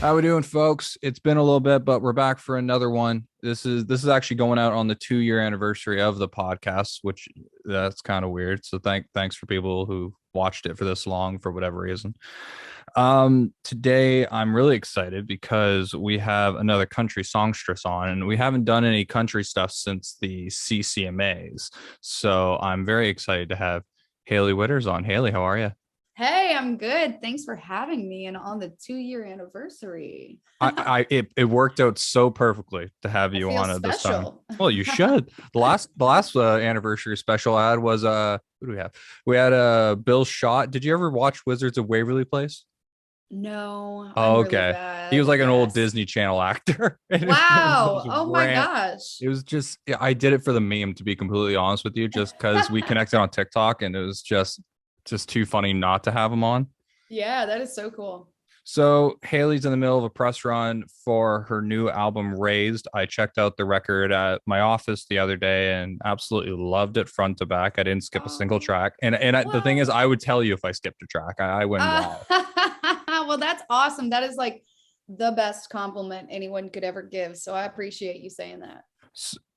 How we doing, folks? It's been a little bit, but we're back for another one. This is actually going out on the 2 year anniversary of the podcast, which that's kind of weird. So thanks for people who watched it for this long for whatever reason. Today I'm really excited because we have another country songstress on, and we haven't done any country stuff since the CCMAs. So I'm very excited to have Hailey Whitters on. Hailey, how are you? Hey, I'm good. Thanks for having me and on the 2 year anniversary. It worked out so perfectly to have I you feel on at this time. special. Well, you should. The last anniversary special I had was who do we have? We had Bill Schott. Did you ever watch Wizards of Waverly Place? No, Oh, I'm really okay. He was bad. like an old Yes. Disney Channel actor. And it Wow. was Oh my rant. gosh. It was just yeah, I did it for the meme, to be completely honest with you, just because we connected on TikTok and it was just too funny not to have him on. Yeah, that is so cool. So Haley's in the middle of a press run for her new album Raised. I checked out the record at my office the other day and absolutely loved it front to back. I didn't skip a single Oh, track. The thing is, what? I would tell you if I skipped a track. I went, Uh, wow. well, that's awesome. That is like the best compliment anyone could ever give. So I appreciate you saying that.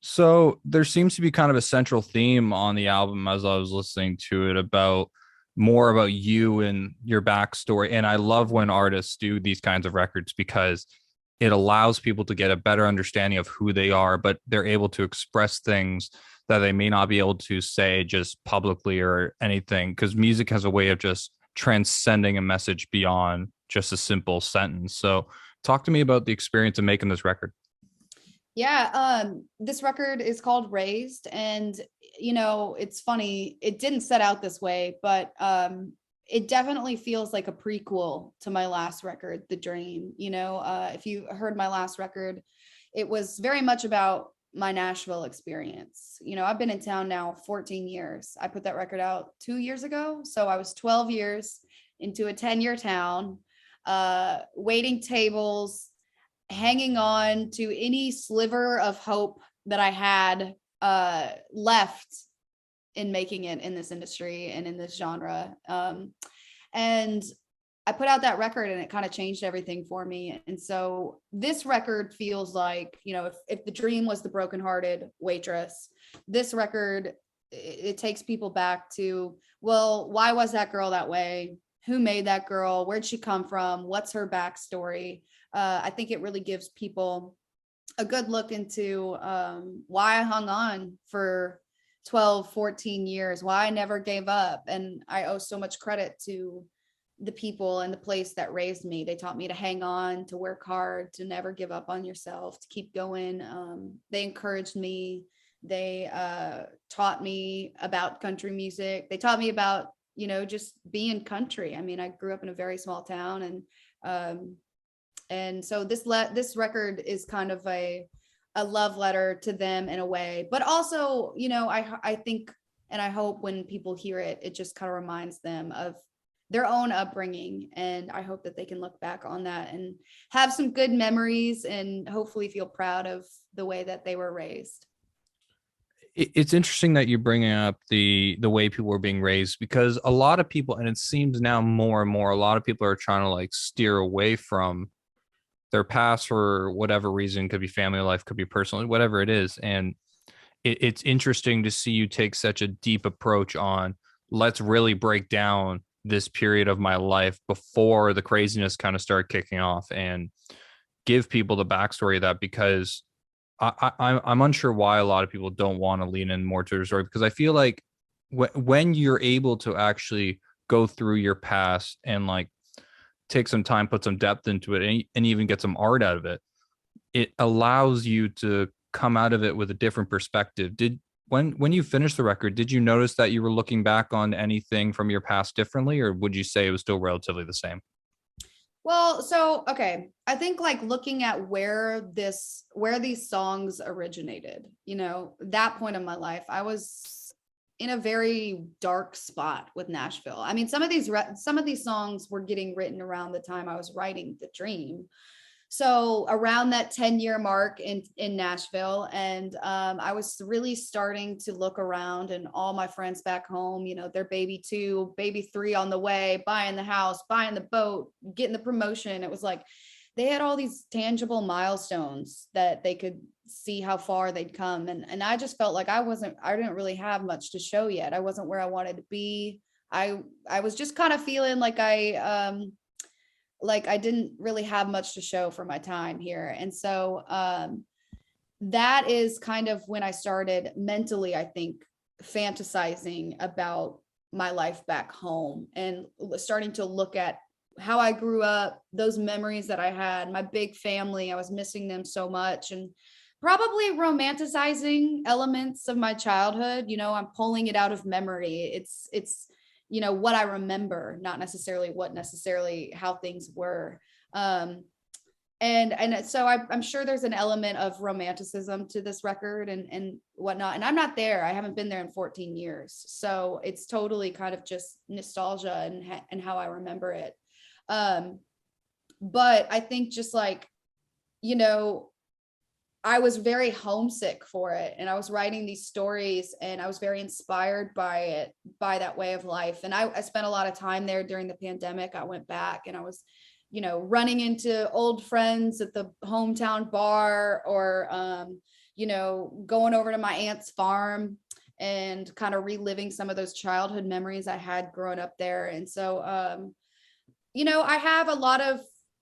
So there seems to be kind of a central theme on the album as I was listening to it about more about you and your backstory. And I love when artists do these kinds of records because it allows people to get a better understanding of who they are, but they're able to express things that they may not be able to say just publicly or anything. Because music has a way of just transcending a message beyond just a simple sentence. So talk to me about the experience of making this record. Yeah, this record is called Raised, and it's funny, it didn't set out this way, but it definitely feels like a prequel to my last record, The Dream. If you heard my last record, it was very much about my Nashville experience. I've been in town now 14 years. I put that record out 2 years ago, so I was 12 years into a 10-year town, waiting tables, hanging on to any sliver of hope that I had left in making it in this industry and in this genre. And I put out that record and it kind of changed everything for me. And so this record feels like, if The Dream was the brokenhearted waitress, this record, it takes people back to, well, why was that girl that way? Who made that girl? Where'd she come from? What's her backstory? I think it really gives people a good look into why I hung on for 12, 14 years, why I never gave up. And I owe so much credit to the people and the place that raised me. They taught me to hang on, to work hard, to never give up on yourself, to keep going. They encouraged me. They taught me about country music. They taught me about, just being country. I mean, I grew up in a very small town, and so this record is kind of a love letter to them in a way, but also, I think, and I hope when people hear it, it just kind of reminds them of their own upbringing. And I hope that they can look back on that and have some good memories and hopefully feel proud of the way that they were raised. It's interesting that you're bringing up the way people were being raised because a lot of people, and it seems now more and more, a lot of people are trying to like steer away from their past for whatever reason. Could be family life, could be personal, whatever it is. And it's interesting to see you take such a deep approach on let's really break down this period of my life before the craziness kind of started kicking off and give people the backstory of that because I'm unsure why a lot of people don't want to lean in more to the story because I feel like when you're able to actually go through your past and like take some time, put some depth into it, and even get some art out of it, it allows you to come out of it with a different perspective. Did when you finished the record, did you notice that you were looking back on anything from your past differently, or would you say it was still relatively the same? Well, so okay, I think like looking at where these songs originated, that point of my life, I was in a very dark spot with Nashville. I mean, some of these songs were getting written around the time I was writing The Dream. So around that 10-year mark in Nashville, and I was really starting to look around, and all my friends back home, they're baby 2, baby 3 on the way, buying the house, buying the boat, getting the promotion. It was like they had all these tangible milestones that they could see how far they'd come. And I just felt like I didn't really have much to show yet. I wasn't where I wanted to be. I was just kind of feeling like I didn't really have much to show for my time here. And so that is kind of when I started mentally, I think, fantasizing about my life back home and starting to look at how I grew up, those memories that I had, my big family. I was missing them so much, and probably romanticizing elements of my childhood. I'm pulling it out of memory. It's what I remember, not necessarily how things were. And so I'm sure there's an element of romanticism to this record and whatnot. And I'm not there. I haven't been there in 14 years. So it's totally kind of just nostalgia and how I remember it. But I think just like, I was very homesick for it, and I was writing these stories, and I was very inspired by it, by that way of life. And I spent a lot of time there during the pandemic. I went back and I was, running into old friends at the hometown bar, or, going over to my aunt's farm and kind of reliving some of those childhood memories I had growing up there. And so,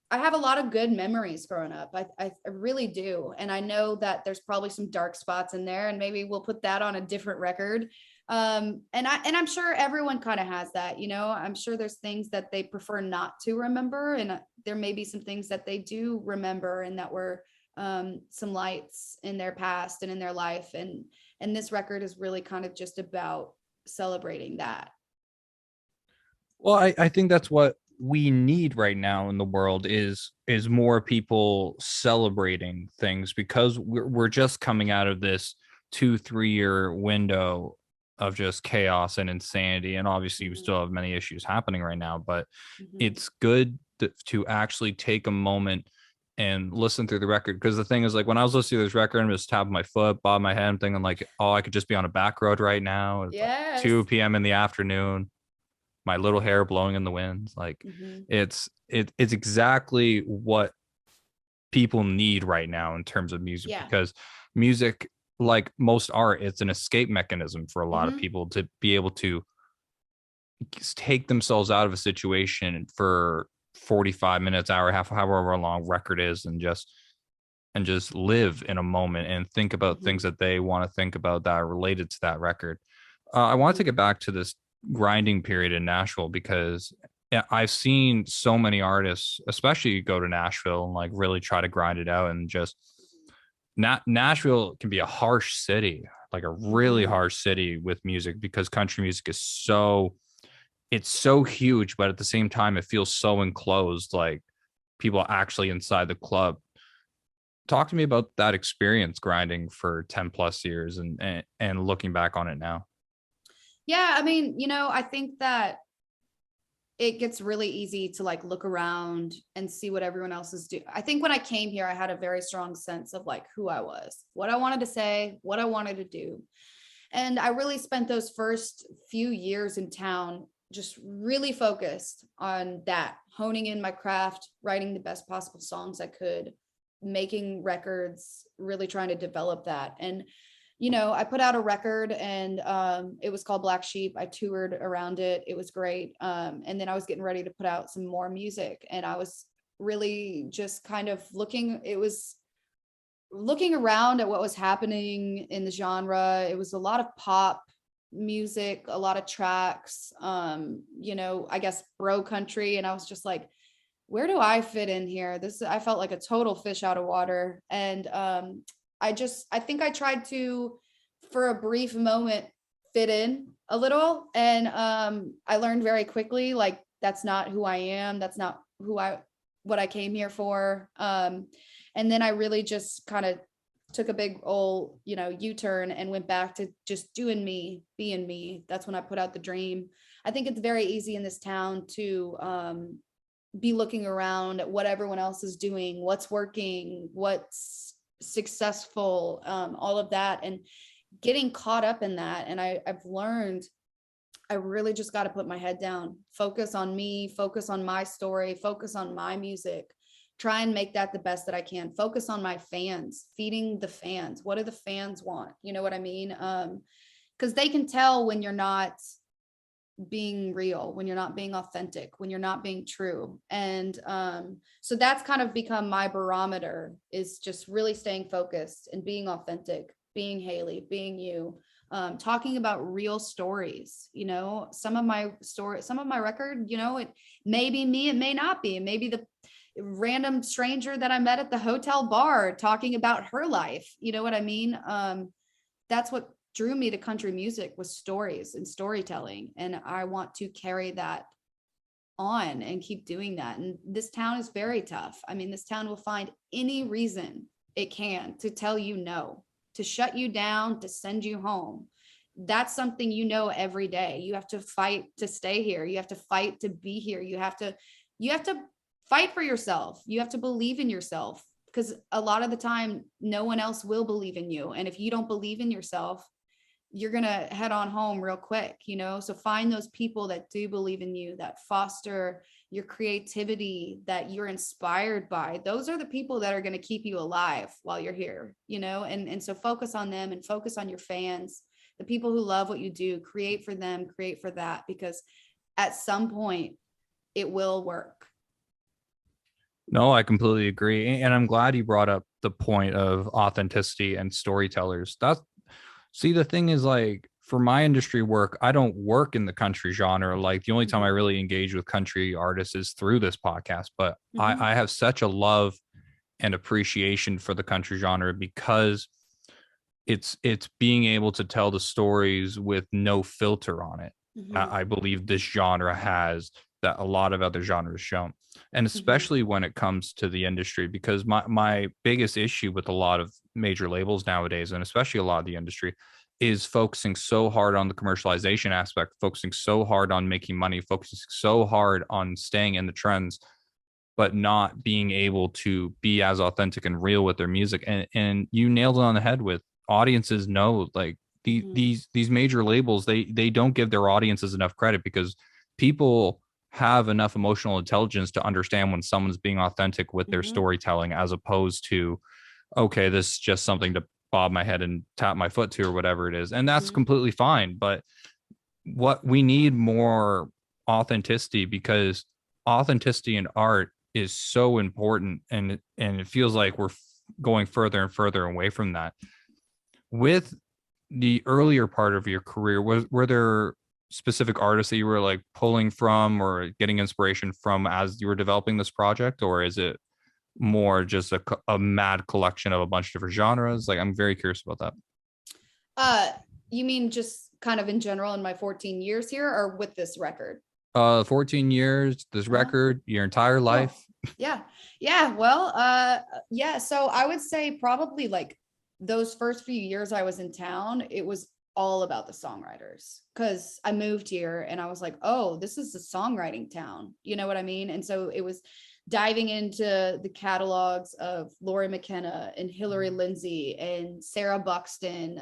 I have a lot of good memories growing up. I really do. And I know that there's probably some dark spots in there, and maybe we'll put that on a different record. And I'm sure everyone kind of has that, I'm sure there's things that they prefer not to remember. And there may be some things that they do remember, and that were some lights in their past and in their life. And this record is really kind of just about celebrating that. Well, I think that's what we need right now in the world is more people celebrating things, because we're just coming out of this 2-3 year window of just chaos and insanity. And obviously we still have many issues happening right now, but it's good to actually take a moment and listen through the record. Because the thing is, like, when I was listening to this record, I'm just tapping my foot, bobbing my head, I'm thinking like, oh, I could just be on a back road right now. It's like 2 p.m. in the afternoon, my little hair blowing in the wind. Like it's exactly what people need right now in terms of music, because music, like most art, it's an escape mechanism for a lot of people to be able to take themselves out of a situation for 45 minutes, hour, half, however long record is, and just live in a moment and think about things that they want to think about that are related to that record. I want to get back to this grinding period in Nashville, because I've seen so many artists, especially go to Nashville and like really try to grind it out. And just Nashville can be a harsh city, like a really harsh city with music, because country music is it's so huge, but at the same time it feels so enclosed, like people actually inside the club. Talk to me about that experience grinding for 10 plus years and looking back on it now. Yeah, I mean, I think that it gets really easy to like look around and see what everyone else is doing. I think when I came here, I had a very strong sense of like who I was, what I wanted to say, what I wanted to do. And I really spent those first few years in town just really focused on that, honing in my craft, writing the best possible songs I could, making records, really trying to develop that. And I put out a record, and it was called Black Sheep. I toured around it. It was great. And then I was getting ready to put out some more music, and I was really just kind of looking around at what was happening in the genre. It was a lot of pop music, a lot of tracks, I guess bro country. And I was just like, where do I fit in here? I felt like a total fish out of water. And I think I tried to, for a brief moment, fit in a little. And I learned very quickly, like, that's not who I am. That's not what I came here for. And then I really just kind of took a big old, U-turn and went back to just doing me, being me. That's when I put out The Dream. I think it's very easy in this town to be looking around at what everyone else is doing, what's working, what's successful, all of that, and getting caught up in that. And I've learned I really just got to put my head down, focus on me, focus on my story, focus on my music, try and make that the best that I can. Focus on my fans, feeding the fans. What do the fans want? You know what I mean? Because they can tell when you're not being real, when you're not being authentic, when you're not being true. And so that's kind of become my barometer, is just really staying focused and being authentic, being Hailey, being you, talking about real stories. You know, some of my record, you know, it may be me, it may not be. Maybe the random stranger that I met at the hotel bar talking about her life. You know what I mean? That's what drew me to country music, was stories and storytelling. And I want to carry that on and keep doing that. And this town is very tough. I mean, this town will find any reason it can to tell you no, to shut you down, to send you home. That's something, you know, every day. You have to fight to stay here. You have to fight to be here. You have to fight for yourself. You have to believe in yourself, because a lot of the time, no one else will believe in you. And if you don't believe in yourself, you're going to head on home real quick, you know? So find those people that do believe in you, that foster your creativity, that you're inspired by. Those are the people that are going to keep you alive while you're here, you know? And so focus on them and focus on your fans, the people who love what you do. Create for them, create for that, because at some point it will work. No, I completely agree. And I'm glad you brought up the point of authenticity and storytellers. See, the thing is, like, for my industry work, I don't work in the country genre. Like, the only time I really engage with country artists is through this podcast. But I have such a love and appreciation for the country genre, because it's being able to tell the stories with no filter on it. I believe this genre has that a lot of other genres don't. And especially when it comes to the industry, because my biggest issue with a lot of major labels nowadays, and especially a lot of the industry, is focusing so hard on the commercialization aspect, focusing so hard on making money, focusing so hard on staying in the trends, but not being able to be as authentic and real with their music. And you nailed it on the head with audiences know, like, these major labels, they don't give their audiences enough credit, because people have enough emotional intelligence to understand when someone's being authentic with their storytelling, as opposed to, okay, this is just something to bob my head and tap my foot to, or whatever it is. And that's completely fine. But what we need more authenticity, because authenticity in art is so important. And it feels like we're going further and further away from that. With the earlier part of your career, were there specific artists that you were like pulling from or getting inspiration from as you were developing this project, or is it more just a mad collection of a bunch of different genres? Like, I'm very curious about that. You mean just kind of in general in my 14 years here, or with this record? 14 years, this record, your entire life. Yeah. Well, yeah. So I would say probably like those first few years I was in town, it was all about the songwriters, because I moved here and I was like, oh, this is a songwriting town. You know what I mean? And so it was diving into the catalogs of Lori McKenna and Hillary Lindsay and Sarah Buxton.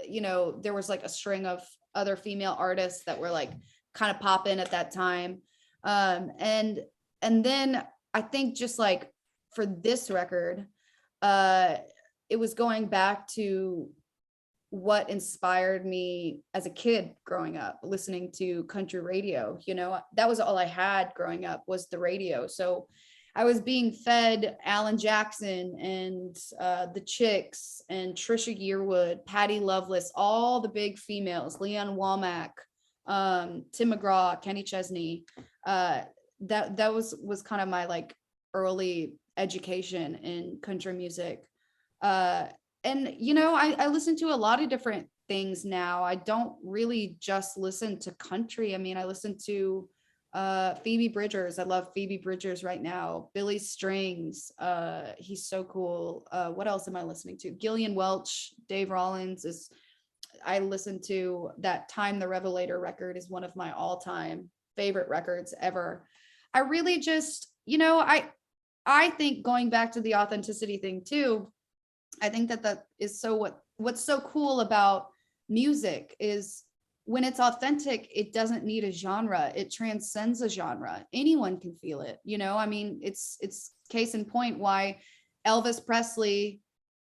You know, there was like a string of other female artists that were like kind of popping at that time. And then I think just like for this record, it was going back to what inspired me as a kid growing up, listening to country radio. You know, that was all I had growing up, was the radio. So I was being fed Alan Jackson and the Chicks and Trisha Yearwood, Patty Loveless, all the big females, Leanne Womack, Tim McGraw, Kenny Chesney. That was kind of my like early education in country music. And, you know, I listen to a lot of different things now. I don't really just listen to country. I mean, I listen to Phoebe Bridgers. I love Phoebe Bridgers right now. Billy Strings. He's so cool. What else am I listening to? Gillian Welch, Dave Rollins I listen to that Time the Revelator record, is one of my all-time favorite records ever. I really just, you know, I think going back to the authenticity thing too, I think that is so what's so cool about music is when it's authentic, it doesn't need a genre. It transcends a genre. Anyone can feel it. I mean, it's case in point why Elvis Presley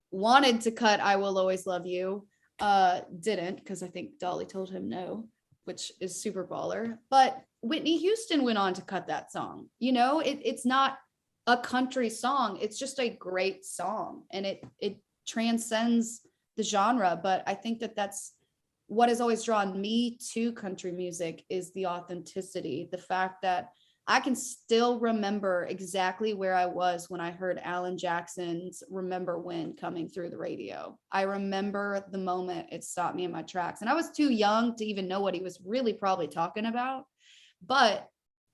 wanted to cut I Will Always Love You, didn't, because I think Dolly told him no, which is super baller. But Whitney Houston went on to cut that song. It's not a country song. It's just a great song, and it transcends the genre. But I think that's what has always drawn me to country music, is the authenticity, the fact that I can still remember exactly where I was when I heard Alan Jackson's Remember When coming through the radio. I remember the moment it stopped me in my tracks. And I was too young to even know what he was really probably talking about. But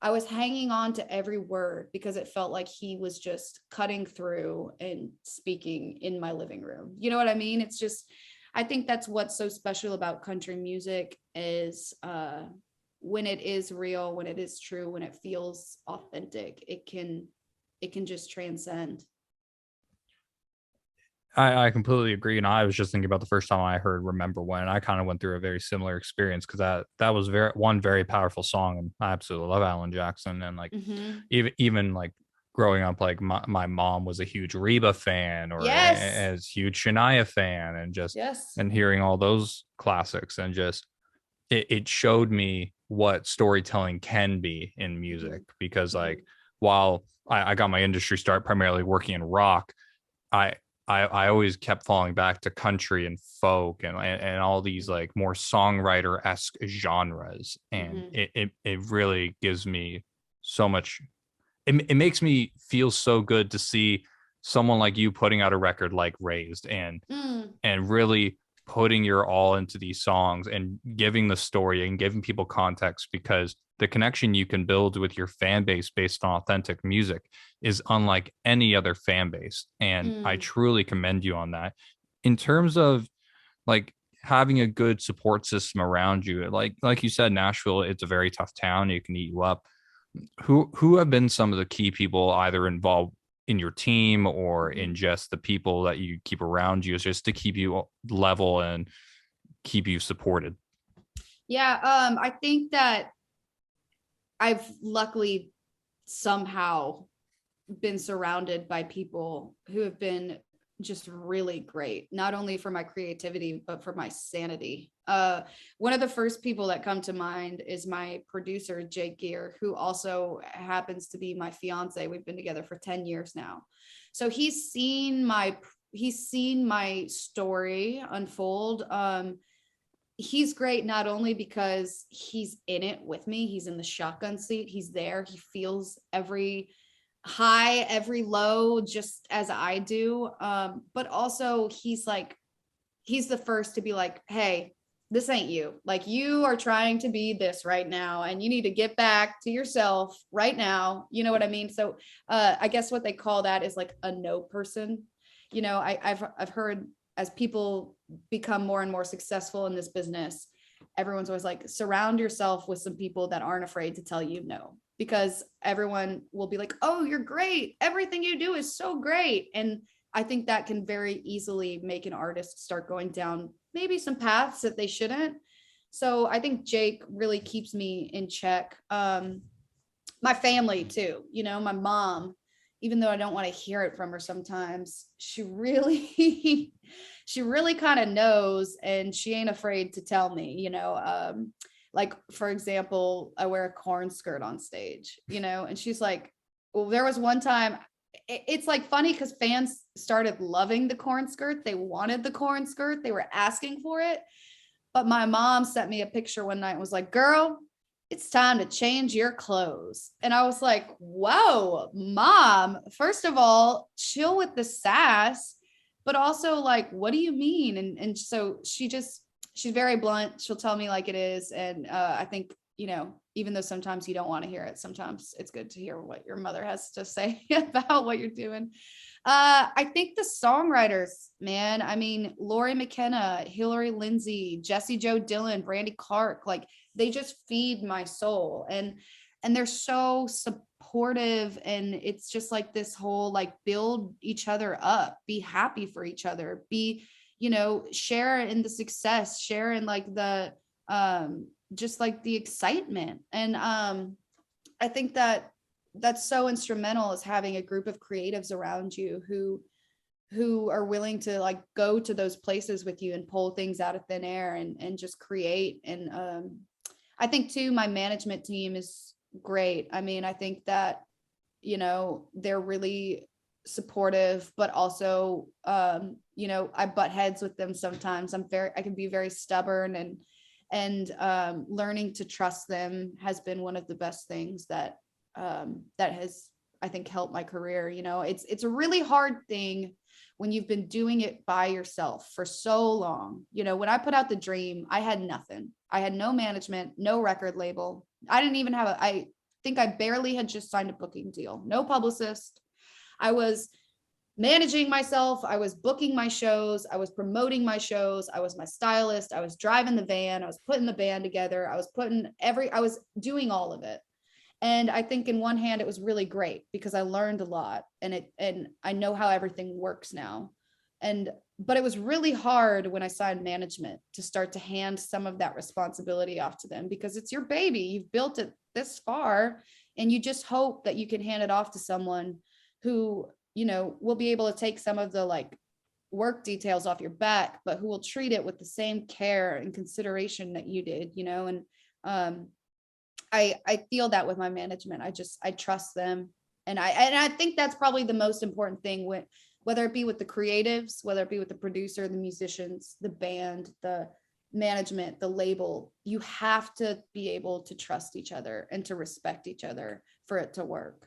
I was hanging on to every word because it felt like he was just cutting through and speaking in my living room. You know what I mean? It's just, I think that's what's so special about country music, is when it is real, when it is true, when it feels authentic, it can just transcend. I completely agree. And I was just thinking about the first time I heard Remember When. I kind of went through a very similar experience, because that was very powerful song. And I absolutely love Alan Jackson. And like even like growing up, like my mom was a huge Reba fan, or Yes. as huge Shania fan, and just Yes. and hearing all those classics, and just it showed me what storytelling can be in music. Because like while I got my industry start primarily working in rock, I I always kept falling back to country and folk and all these like more songwriter-esque genres. And it really gives me so much. It makes me feel so good to see someone like you putting out a record like Raised, and really putting your all into these songs and giving the story and giving people context, because the connection you can build with your fan base based on authentic music is unlike any other fan base. And I truly commend you on that. In terms of like having a good support system around you, like you said, Nashville, it's a very tough town. It can eat you up. Who have been some of the key people either involved in your team or in just the people that you keep around you, just to keep you level and keep you supported? Yeah, I think that I've luckily somehow been surrounded by people who have been just really great, not only for my creativity, but for my sanity. One of the first people that come to mind is my producer, Jake Gear, who also happens to be my fiance. We've been together for 10 years now. So he's seen my story unfold. He's great, not only because he's in it with me, he's in the shotgun seat, he's there, he feels every high, every low, just as I do. But also he's the first to be like, hey, this ain't you. Like, you are trying to be this right now, and you need to get back to yourself right now. You know what I mean? So I guess what they call that is like a no person. I've heard, as people become more and more successful in this business, everyone's always like, surround yourself with some people that aren't afraid to tell you no, because everyone will be like, oh, you're great, everything you do is so great. And I think that can very easily make an artist start going down maybe some paths that they shouldn't. So I think Jake really keeps me in check. My family too, my mom, even though I don't want to hear it from her sometimes, she really she really kind of knows, and she ain't afraid to tell me. Like, for example, I wear a corn skirt on stage, and she's like, well, there was one time, it's like funny because fans started loving the corn skirt. They wanted the corn skirt, they were asking for it. But my mom sent me a picture one night and was like, girl, it's time to change your clothes. And I was like, whoa, mom, first of all, chill with the sass, but also like, what do you mean? And so she's very blunt. She'll tell me like it is. And I think, even though sometimes you don't want to hear it, sometimes it's good to hear what your mother has to say about what you're doing. I think the songwriters, man, I mean, Lori McKenna, Hillary Lindsay, Jesse Joe Dillon, Brandy Clark, like, they just feed my soul, and they're so supportive. And it's just like this whole, like, build each other up, be happy for each other, be, share in the success, share in like the just like the excitement. And I think that that's so instrumental, is having a group of creatives around you who are willing to like go to those places with you and pull things out of thin air and just create. And I think too, my management team is great. I mean, I think that, you know, they're really supportive, but also, you know, I butt heads with them sometimes. I can be very stubborn, and learning to trust them has been one of the best things that has, I think, helped my career. You know, it's a really hard thing when you've been doing it by yourself for so long. You know, when I put out The Dream, I had nothing. I had no management, no record label. I didn't even have I think I barely had just signed a booking deal, no publicist. I was managing myself. I was booking my shows. I was promoting my shows. I was my stylist. I was driving the van. I was putting the band together. I was doing all of it. And I think in one hand, it was really great because I learned a lot, and I know how everything works now. But it was really hard when I signed management to start to hand some of that responsibility off to them, because it's your baby. You've built it this far, and you just hope that you can hand it off to someone who, you know, will be able to take some of the like work details off your back, but who will treat it with the same care and consideration that you did, you know. And I feel that with my management. I trust them. And I think that's probably the most important thing, whether it be with the creatives, whether it be with the producer, the musicians, the band, the management, the label. You have to be able to trust each other and to respect each other for it to work.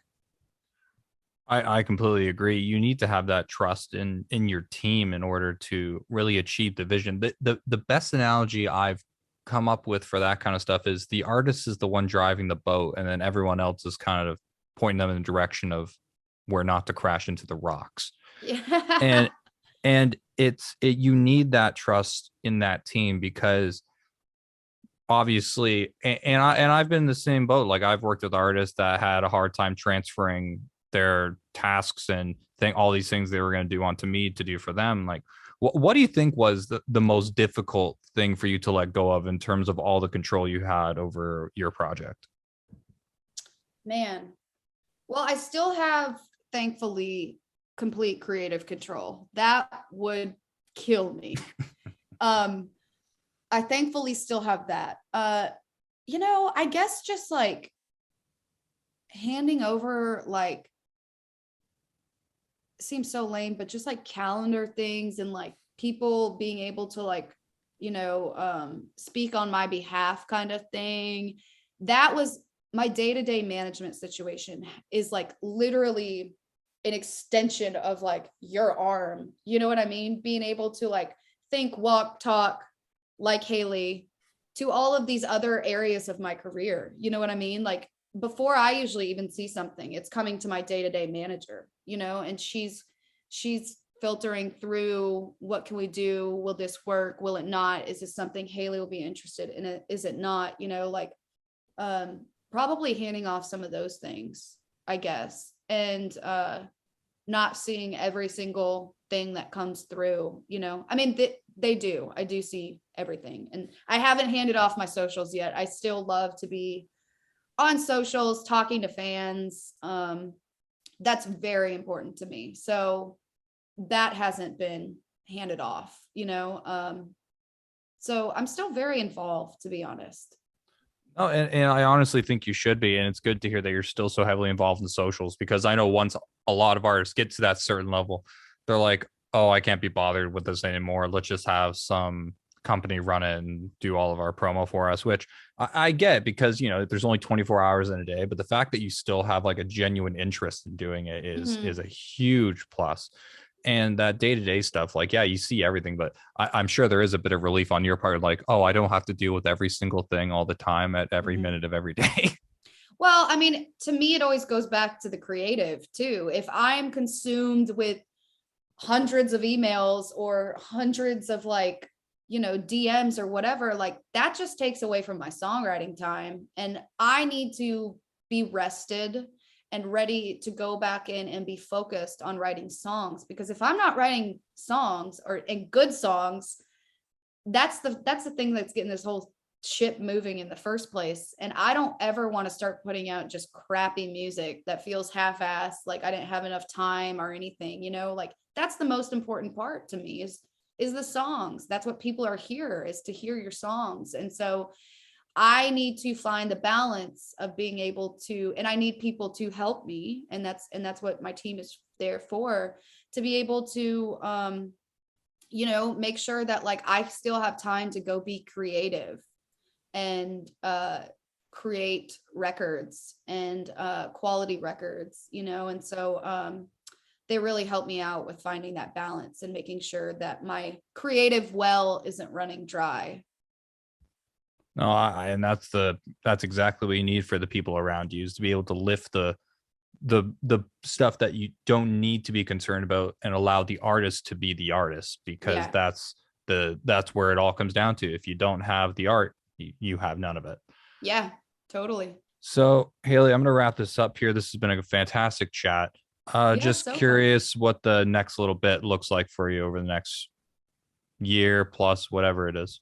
I completely agree. You need to have that trust in your team in order to really achieve the vision. The best analogy I've come up with for that kind of stuff is the artist is the one driving the boat, and then everyone else is kind of pointing them in the direction of where not to crash into the rocks. Yeah. And you need that trust in that team, because obviously, I've been in the same boat. Like, I've worked with artists that had a hard time transferring their tasks and all these things they were going to do onto me to do for them. Like, what do you think was the most difficult thing for you to let go of in terms of all the control you had over your project? Man, well, I still have, thankfully, complete creative control. That would kill me. I thankfully still have that. You know, I guess just like handing over, like, seems so lame, but just like calendar things and like people being able to like, you know, speak on my behalf kind of thing. That was my day-to-day management situation, is like literally an extension of like your arm. You know what I mean? Being able to like think, walk, talk like Hailey to all of these other areas of my career. You know what I mean? Like, before I usually even see something, it's coming to my day-to-day manager, you know, and she's filtering through, what can we do? Will this work? Will it not? Is this something Hailey will be interested in? Is it not? You know, like, probably handing off some of those things, I guess. And not seeing every single thing that comes through, you know. I mean, they do. I do see everything. And I haven't handed off my socials yet. I still love to be on socials, talking to fans. That's very important to me. So that hasn't been handed off, you know. So I'm still very involved, to be honest. Oh, and I honestly think you should be. And it's good to hear that you're still so heavily involved in socials, because I know once a lot of artists get to that certain level, they're like, oh, I can't be bothered with this anymore. Let's just have some company run it and do all of our promo for us, which I get, because, you know, there's only 24 hours in a day. But the fact that you still have like a genuine interest in doing it is a huge plus. And that day-to-day stuff, like, yeah, you see everything, but I'm sure there is a bit of relief on your part, like, oh, I don't have to deal with every single thing all the time at every minute of every day. Well, I mean, to me, it always goes back to the creative too. If I'm consumed with hundreds of emails or hundreds of like, you know, DMs or whatever, like that just takes away from my songwriting time. And I need to be rested and ready to go back in and be focused on writing songs. Because if I'm not writing songs and good songs, that's the thing that's getting this whole ship moving in the first place. And I don't ever want to start putting out just crappy music that feels half-assed, like I didn't have enough time or anything, like that's the most important part to me is the songs. That's what people are here, is to hear your songs. And so I need to find the balance of being able to, and I need people to help me. And that's what my team is there for, to be able to, make sure that like I still have time to go be creative and create records and quality records, and so they really help me out with finding that balance and making sure that my creative well isn't running dry. No, and that's exactly what you need for the people around you, is to be able to lift the stuff that you don't need to be concerned about and allow the artist to be the artist, because Yeah. that's where it all comes down to. If you don't have the art, you have none of it. Yeah, totally. So, Hailey, I'm going to wrap this up here. This has been a fantastic chat. Yeah, Just so fun. curious what the next little bit looks like for you over the next year plus, whatever it is.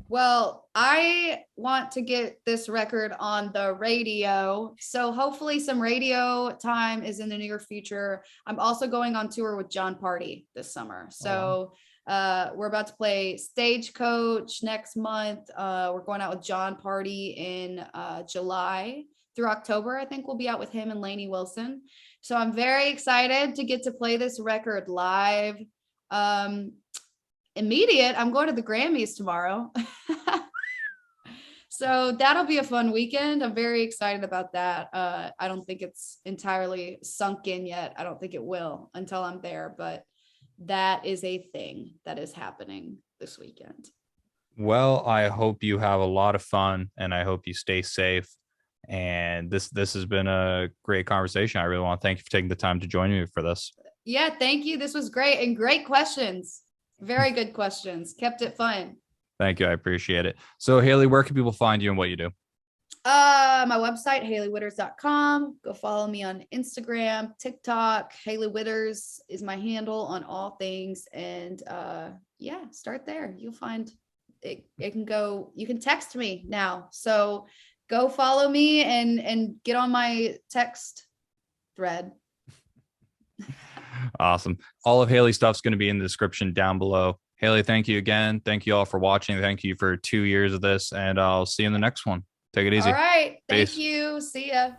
Well, I want to get this record on the radio. So hopefully some radio time is in the near future. I'm also going on tour with John Party this summer. Oh, wow. So we're about to play Stagecoach next month. We're going out with John Party in July through October. I think we'll be out with him and Lainey Wilson. So I'm very excited to get to play this record live. Immediate, I'm going to the Grammys tomorrow. So that'll be a fun weekend. I'm very excited about that. I don't think it's entirely sunk in yet. I don't think it will until I'm there, but that is a thing that is happening this weekend. Well, I hope you have a lot of fun, and I hope you stay safe. And this has been a great conversation. I really want to thank you for taking the time to join me for this. Yeah, thank you. This was great, and great questions. Very good questions. Kept it fun. Thank you. I appreciate it. So, Hailey, where can people find you and what you do? My website, HaileyWhitters.com. Go follow me on Instagram, TikTok. Hailey Whitters is my handle on all things. And yeah, start there. You'll find it. It can go, you can text me now. So go follow me and get on my text thread. Awesome. All of Hailey's stuff's going to be in the description down below. Hailey, thank you again. Thank you all for watching. Thank you for 2 years of this, and I'll see you in the next one. Take it easy. All right. Thank Peace. you. See ya.